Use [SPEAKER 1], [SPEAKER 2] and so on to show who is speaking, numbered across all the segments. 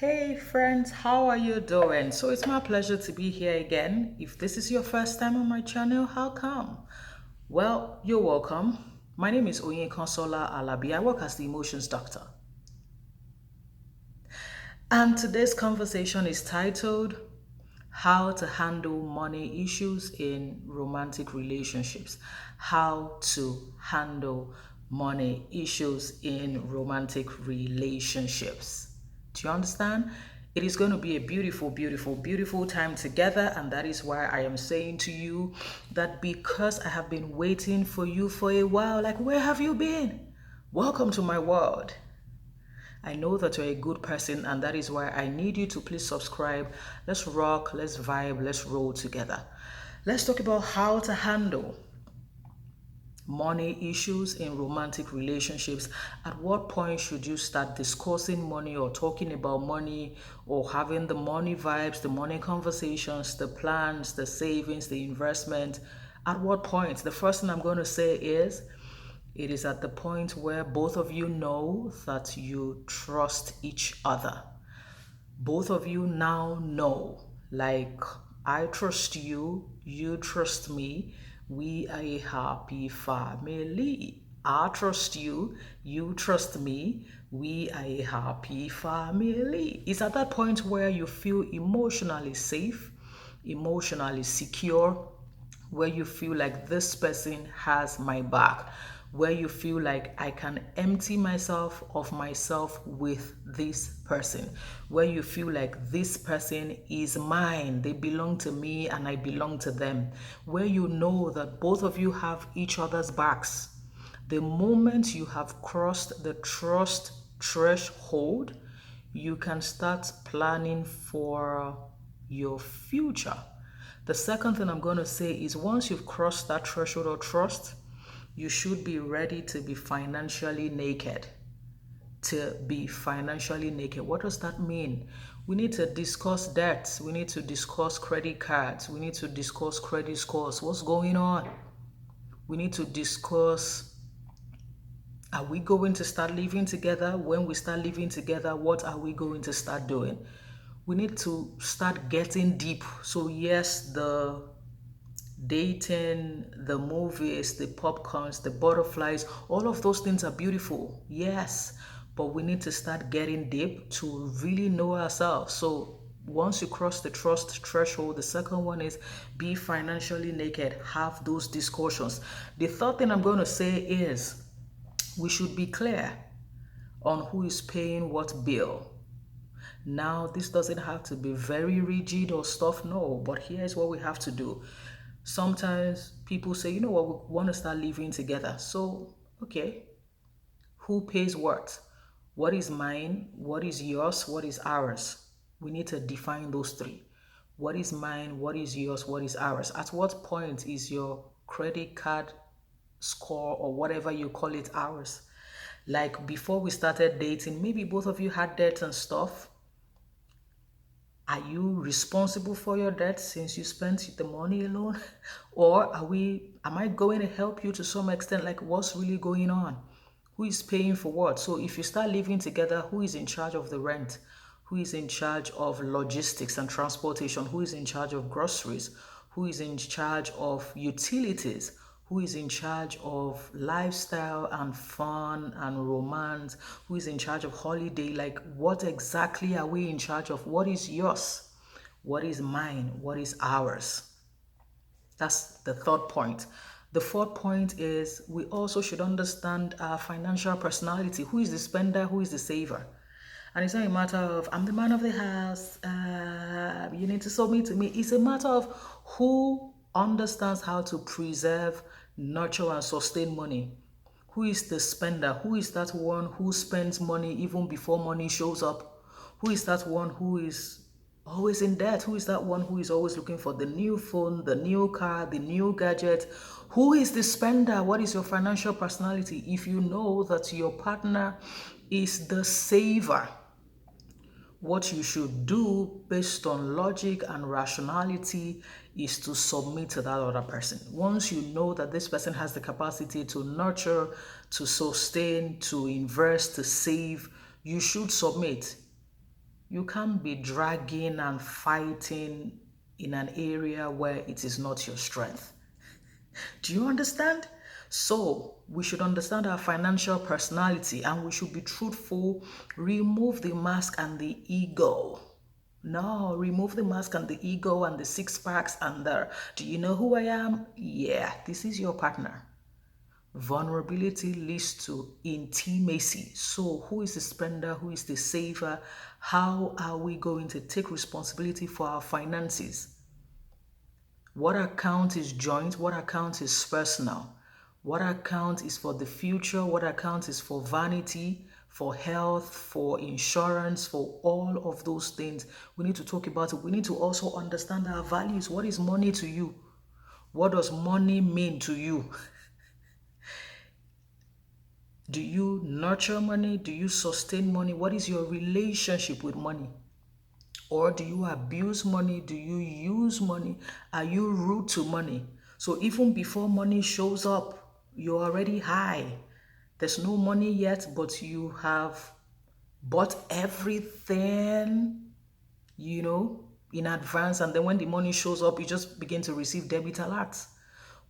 [SPEAKER 1] Hey friends, how are you doing? So it's my pleasure to be here again. If this is your first time on my channel, how come? Well, you're welcome. My name is Oyin Consola Alabi. I work as the emotions doctor. And today's conversation is titled How to Handle Money Issues in Romantic Relationships. How to handle money issues in romantic relationships. Do you understand? It is going to be a beautiful, beautiful, beautiful time together. And that is why I am saying to you that because I have been waiting for you for a while, like, where have you been? Welcome to my world. I know that you're a good person, and that is why I need you to please subscribe. Let's rock, let's vibe, let's roll together. Let's talk about how to handle money issues in romantic relationships. At what point should you start discussing money or talking about money or having the money vibes, the money conversations, the plans, the savings, the investment? At what point? The first thing I'm going to say is it is at the point where both of you know that you trust each other. Both of you now know, like, I trust you, you trust me, we are a happy family. I trust you, you trust me, we are a happy family. It's at that point where you feel emotionally safe, emotionally secure, where you feel like this person has my back, where you feel like I can empty myself of myself with this person, where you feel like this person is mine, they belong to me and I belong to them, where you know that both of you have each other's backs. The moment you have crossed the trust threshold, you can start planning for your future. The second thing I'm going to say is once you've crossed that threshold of trust, you should be ready to be financially naked. To be financially naked. What does that mean? We need to discuss debts. We need to discuss credit cards. We need to discuss credit scores. What's going on? We need to discuss, are we going to start living together? When we start living together, what are we going to start doing? We need to start getting deep. So yes, the dating, the movies, the popcorns, the butterflies, all of those things are beautiful. Yes, but we need to start getting deep to really know ourselves. So once you cross the trust threshold, the second one is be financially naked. Have those discussions. The third thing I'm going to say is we should be clear on who is paying what bill. Now, this doesn't have to be very rigid or stuff, no, but here's what we have to do. Sometimes people say, you know what, we want to start living together. So, okay, who pays what? What is mine? What is yours? What is ours? We need to define those three. What is mine? What is yours? What is ours? At what point is your credit card score or whatever you call it ours? Like before we started dating, maybe both of you had debts and stuff. Are you responsible for your debt since you spent the money alone? Or am I going to help you to some extent? Like, what's really going on? Who is paying for what? So if you start living together, who is in charge of the rent? Who is in charge of logistics and transportation? Who is in charge of groceries? Who is in charge of utilities? Who is in charge of lifestyle and fun and romance? Who is in charge of holiday? Like, what exactly are we in charge of? What is yours? What is mine? What is ours? That's the third point. The fourth point is we also should understand our financial personality. Who is the spender? Who is the saver? And it's not a matter of, I'm the man of the house, you need to submit to me. It's a matter of who understands how to preserve, nurture, and sustain money. Who is the spender? Who is that one who spends money even before money shows up? Who is that one who is always in debt? Who is that one who is always looking for the new phone, the new car, the new gadget? Who is the spender? What is your financial personality? If you know that your partner is the saver, what you should do based on logic and rationality is to submit to that other person. Once you know that this person has the capacity to nurture, to sustain, to invest, to save, you should submit. You can't be dragging and fighting in an area where it is not your strength. Do you understand? So, we should understand our financial personality and we should be truthful. Remove the mask and the ego. No, remove the mask and the ego and the six packs and the do you know who I am? Yeah, this is your partner. Vulnerability leads to intimacy. So, who is the spender? Who is the saver? How are we going to take responsibility for our finances? What account is joint? What account is personal? What account is for the future? What account is for vanity, for health, for insurance, for all of those things? We need to talk about it. We need to also understand our values. What is money to you? What does money mean to you? Do you nurture money? Do you sustain money? What is your relationship with money? Or do you abuse money? Do you use money? Are you rude to money? So even before money shows up, you're already high. There's no money yet, but you have bought everything, in advance. And then when the money shows up, you just begin to receive debit alerts.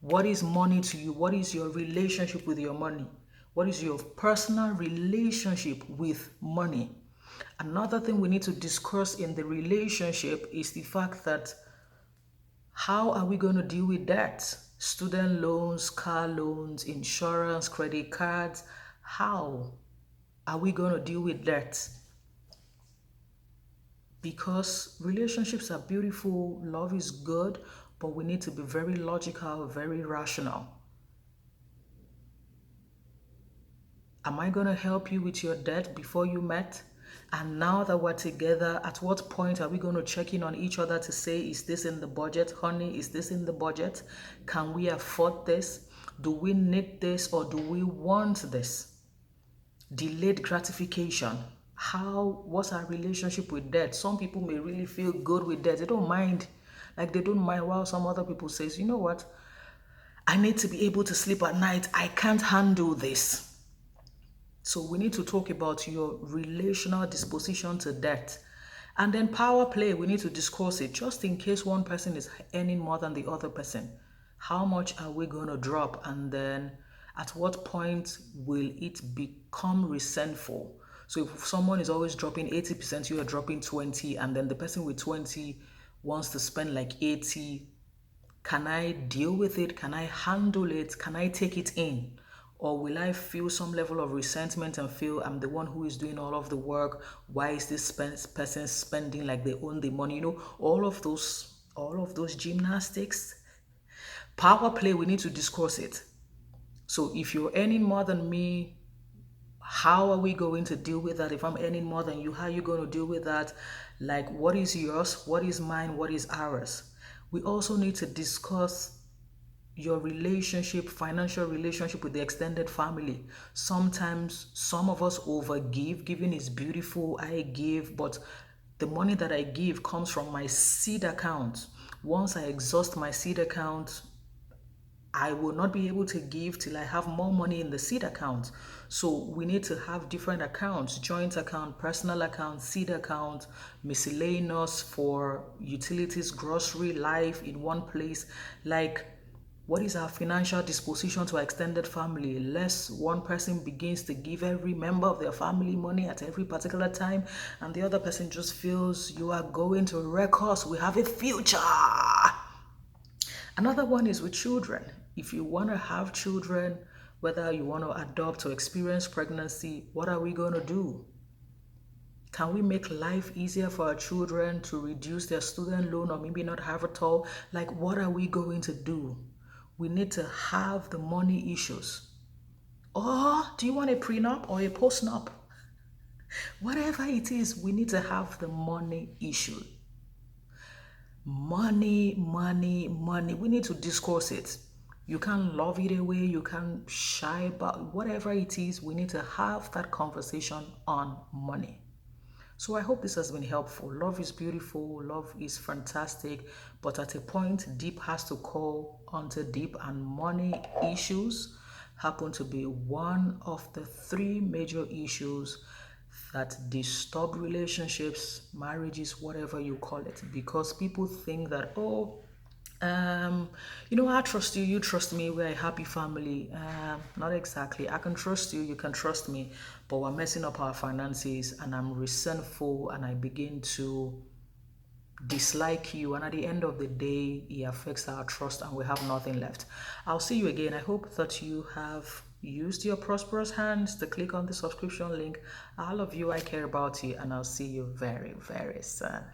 [SPEAKER 1] What is money to you? What is your relationship with your money? What is your personal relationship with money? Another thing we need to discuss in the relationship is the fact that how are we going to deal with debt? Student loans, car loans, insurance, credit cards. How are we going to deal with debt? Because relationships are beautiful, love is good, but we need to be very logical, very rational. Am I going to help you with your debt before you met? And now that we're together, at what point are we going to check in on each other to say, is this in the budget? Honey, is this in the budget? Can we afford this? Do we need this or do we want this? Delayed gratification. What's our relationship with debt? Some people may really feel good with debt. They don't mind. Like they don't mind, while some other people says, you know what? I need to be able to sleep at night. I can't handle this. So we need to talk about your relational disposition to debt. And then power play, we need to discuss it just in case one person is earning more than the other person. How much are we going to drop? And then at what point will it become resentful? So if someone is always dropping 80%, you are dropping 20, and then the person with 20 wants to spend like 80, can I deal with it? Can I handle it? Can I take it in? Or will I feel some level of resentment and feel I'm the one who is doing all of the work? Why is this person spending like they own the money? All of those gymnastics. Power play, we need to discuss it. So if you're earning more than me, how are we going to deal with that? If I'm earning more than you, how are you going to deal with that? Like, what is yours? What is mine? What is ours? We also need to discuss your financial relationship with the extended family. Sometimes some of us overgive. Giving is beautiful. I give, but the money that I give comes from my seed account. Once I exhaust my seed account, I will not be able to give till I have more money in the seed account. So we need to have different accounts: joint account, personal account, seed account, miscellaneous for utilities, grocery, life in one place. Like, what is our financial disposition to our extended family? Lest one person begins to give every member of their family money at every particular time, and the other person just feels you are going to wreck us. We have a future. Another one is with children. If you want to have children, whether you want to adopt or experience pregnancy, what are we going to do? Can we make life easier for our children to reduce their student loan or maybe not have it all? Like, what are we going to do? We need to have the money issues. Or do you want a prenup or a postnup? Whatever it is, we need to have the money issue. Money, money, money. We need to discuss it. You can't love it away. You can't shy about whatever it is. We need to have that conversation on money. So I hope this has been helpful. Love is beautiful. Love is fantastic. But at a point, deep has to call onto deep, and money issues happen to be one of the three major issues that disturb relationships, marriages, whatever you call it, because people think that, oh, I trust you, you trust me, we're a happy family. Not exactly. I can trust you, you can trust me, but we're messing up our finances and I'm resentful and I begin to dislike you, and at the end of the day it affects our trust and we have nothing left. I'll see you again. I hope that you have used your prosperous hands to click on the subscription link. I love you, I care about you, and I'll see you very, very soon.